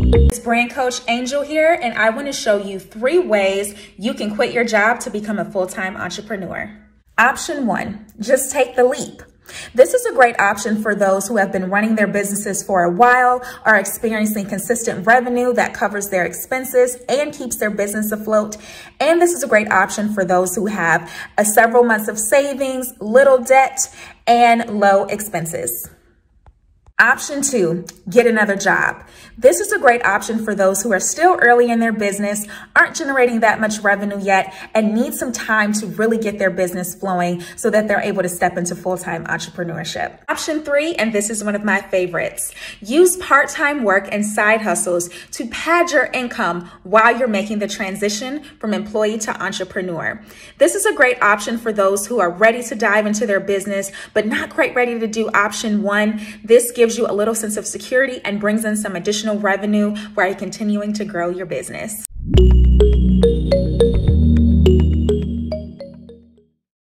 It's Brand Coach Angel here, and I want to show you 3 ways you can quit your job to become a full-time entrepreneur. Option 1, just take the leap. This is a great option for those who have been running their businesses for a while, are experiencing consistent revenue that covers their expenses and keeps their business afloat. And this is a great option for those who have several months of savings, little debt, and low expenses. Option 2, get another job. This is a great option for those who are still early in their business, aren't generating that much revenue yet, and need some time to really get their business flowing so that they're able to step into full-time entrepreneurship. Option 3, and this is one of my favorites, use part-time work and side hustles to pad your income while you're making the transition from employee to entrepreneur. This is a great option for those who are ready to dive into their business, but not quite ready to do option 1. This gives you a little sense of security and brings in some additional revenue while you're continuing to grow your business.